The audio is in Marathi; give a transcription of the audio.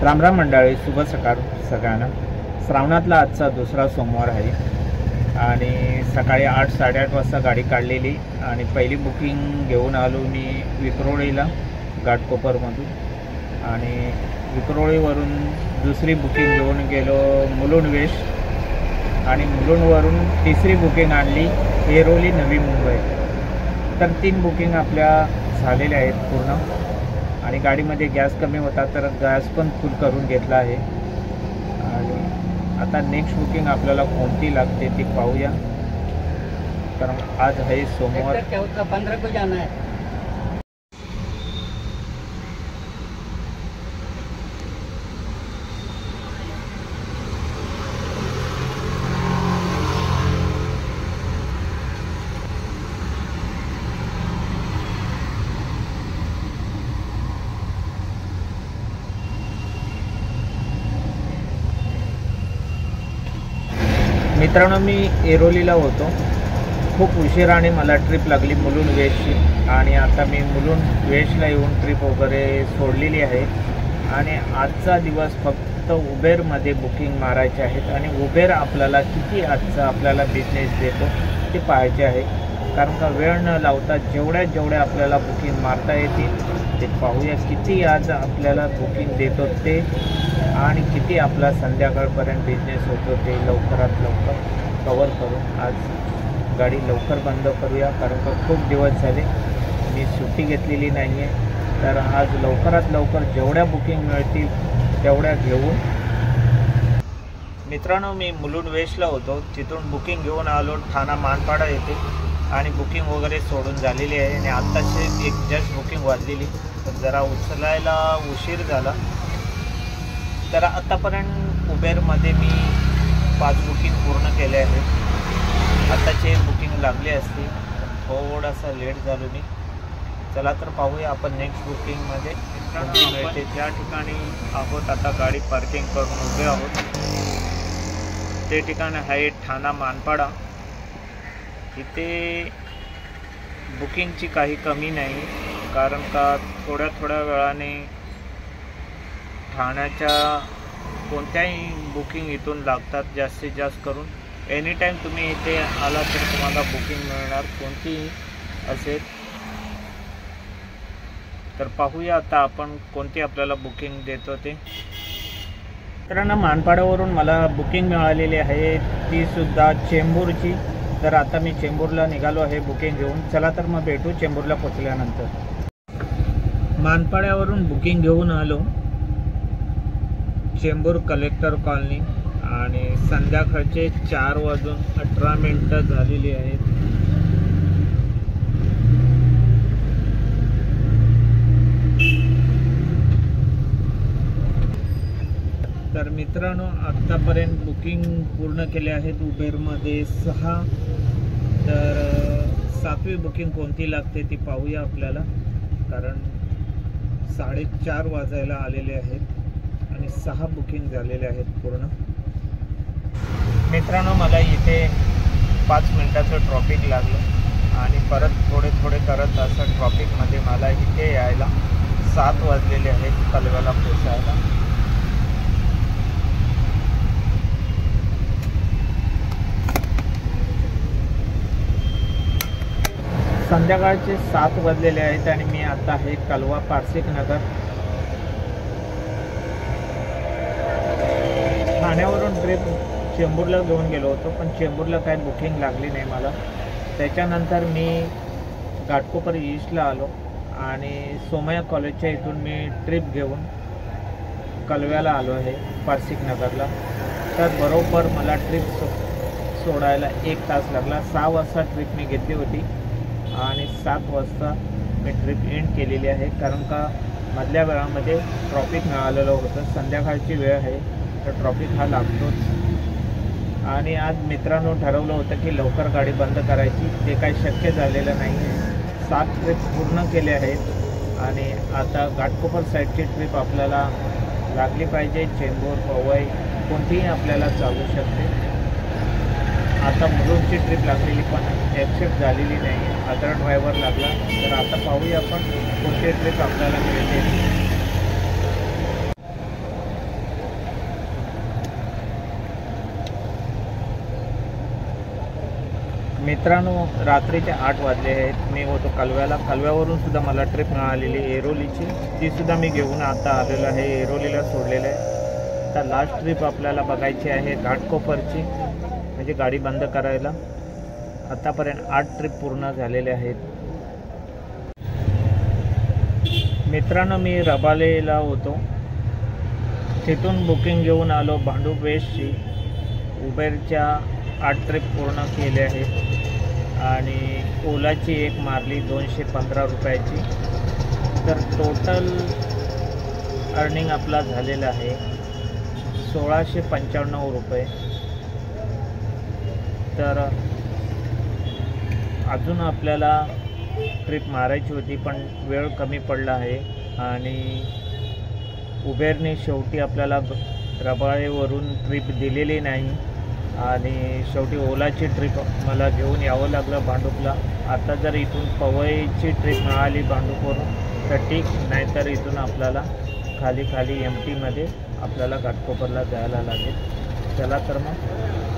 रामराम मंडळी, शुभ सकाळ सगळ्यांना। श्रावणातला आजचा दुसरा सोमवार आहे आणि सकाळी 8-8:30 वाजता गाडी काढलेली आणि पहिली बुकिंग घेऊन आलो मी विक्रोळीला घाटकोपरमधून आणि विक्रोळीवरून दुसरी बुकिंग घेऊन गेलो मुलुंड वेस्ट आणि मुलुंडवरून तिसरी बुकिंग आणली ऐरोली नवी मुंबई। तर 3 बुकिंग आपल्या झालेल्या आहेत पूर्ण आणि गाडीमध्ये गॅस कमी होता तर गॅस पण फुल करून घेतला आहे आणि आता नेक्स्ट बुकिंग आपल्याला कोणती लागते ती पाहूया। कारण आज आहे सोमवार। 15 को जाना है। मित्रांनो, मी ऐरोलीला होतो, खूप उशिराने मला ट्रिप लागली मुलुंड वेस्टची आणि आता मी मुलुंड वेस्टला येऊन ट्रिप वगैरे सोडलेली आहे आणि आजचा दिवस फक्त उबेरमध्ये बुकिंग मारायचे आहेत आणि उबेर आपल्याला किती आजचा आपल्याला बिझनेस देतो ते पाहायचे आहे। कारण का वेळ न लावता जेवढ्या आपल्याला बुकिंग मारता येतील ते पाहूया, किती आज आपल्याला बुकिंग देतो ते आणि किती आपला संध्याकाळपर्यंत बिझनेस होतो ते लवकरात लवकर कवर करून आज गाडी लवकर बंद करूया। कारण का खूप दिवस झाले मी सुट्टी घेतलेली नाही आहे, तर आज लवकरात लवकर जेवढ्या बुकिंग मिळतील तेवढ्या घेऊन। मित्रांनो, मी मुलुंड वेस्टला होतो, तिथून बुकिंग घेऊन आलो ठाणा मानपाडा येथे आणि बुकिंग वगैरे सोडून झालेली आहे आणि आत्ताचे एक जस्ट बुकिंग वाजलेली, तर जरा उचलायला उशीर झाला। तर आतापर्यंत उबेरमध्ये मी 5 बुकिंग पूर्ण केले आहेत। आताचे बुकिंग लागले असते, थोडासा लेट झालो मी। चला तर पाहूया आपण नेक्स्ट बुकिंगमध्ये कोणती मिळते। ज्या ठिकाणी आहोत आता गाडी पार्किंग करून उभे आहोत ते ठिकाण आहे ठाणा मानपाडा। इथे बुकिंगची काही कमी नाही, कारण का थोड्या वेळाने ठाण्याच्या कोणत्याही बुकिंग इथून लागतात। जास्तीत जास्त करून एनी टाईम तुम्ही इथे आला तर तुम्हाला बुकिंग मिळणार कोणतीही असेल। तर पाहूया आता आपण कोणती आपल्याला बुकिंग देतो ते। मित्रांनो, मानपाड्यावरून मला बुकिंग मिळालेली आहे, ती सुद्धा चेंबूरची। तर आता मी चेंबूरला निघालो आहे बुकिंग घेऊन। चला तर मग भेटू चेंबूरला पोचल्यानंतर। मानपाड्यावरून बुकिंग घेऊन आलो चेंबूर कलेक्टर कॉलनी आणि संध्याकाळचे 4:18 झालेली आहेत। तर मित्रांनो, आत्तापर्यंत बुकिंग पूर्ण केले आहेत उबेरमध्ये 6। तर 7वी बुकिंग कोणती लागते ती पाहूया आपल्याला, कारण 4:30 वाजायला आलेले आहेत आणि 6 बुकिंग झालेले आहेत पूर्ण। मित्रांनो, मला इथे 5 मिनिटाचं ट्रॉफिक लागलं आणि परत थोडे करत असं ट्रॉफिकमध्ये मला इथे यायला 7 वाजलेले आहेत कलव्याला पोचायला। संध्याकाळचे 7 वाजलेले आहेत आणि मी आता आहे कलवा पारसिक नगर। ठाण्यावरून ट्रिप चेंबूरला घेऊन गेलो होतो, पण चेंबूरला काही बुकिंग लागली नाही मला। त्याच्यानंतर मी घाटकोपर ईस्टला आलो आणि सोमया कॉलेजच्या इथून मी ट्रिप घेऊन कलव्याला आलो आहे पारसिक नगरला। तर बरोबर मला ट्रिप सोडायला 1 तास लागला। 6 वाजता ट्रिप मी घेतली होती आणि 7 वाजता मी ट्रिप एंड केलेली आहे, कारण का मधल्या वेळामध्ये ट्रॉफिक मिळालेलं होतं। संध्याकाळची वेळ आहे तर ट्रॉफिक हा लागतोच आणि आज मित्रांनो ठरवलं होतं की लवकर गाडी बंद करायची, ते काही शक्य झालेलं नाही आहे। 7 ट्रिप पूर्ण केले आहेत आणि आता घाटकोपर साईडची ट्रिप आपल्याला लागली पाहिजे। चेंबूर पवई कोणतीही आपल्याला चालू शकते। आता मुलुंडची ट्रिप लागलेली पण ॲक्सेप्ट झालेली नाही, अदर ड्रायव्हर लागला। तर आता पाहूया आपण कोणती ट्रिप आपल्याला मिळते। मित्रांनो, रात्रीचे 8 वाजले आहेत. मी होतो कलव्याला. कलव्यावरून सुद्धा मला ट्रिप मिळालेली एरोलीची, ती सुद्धा मी घेऊन आता आलेलो आहे. एरोलीला सोडलेलं आहे. आता लास्ट ट्रिप आपल्याला बघायची आहे घाटकोपरची, म्हणजे गाडी बंद करायला. आतापर्यंत 8 ट्रिप पूर्ण झालेले आहेत. मित्रांनो, मी रबालेला होतो, तिथून बुकिंग घेऊन आलो भांडूप वेस्टची. उबेरच्या 8 ट्रिप पूर्ण केले आहेत आणि ओलाची एक मारली 215 रुपयाची. तर टोटल अर्निंग आपला झालेला आहे 1695 रुपये. तर अजून आपल्याला ट्रिप मारायची होती, पण वेळ कमी पडला आहे आणि उबेरने शेवटी आपल्याला रबाळेवरून ट्रिप दिलेली नाही आणि शेवटी ओलाची ट्रिप मला घेऊन यावं लागलं भांडूपला. आता जर इथून पवईची ट्रिप मिळाली भांडूपवरून तर ठीक, नाहीतर इथून आपल्याला खाली MTमध्ये आपल्याला घाटकोपरला जायला लागेल. चला तर मग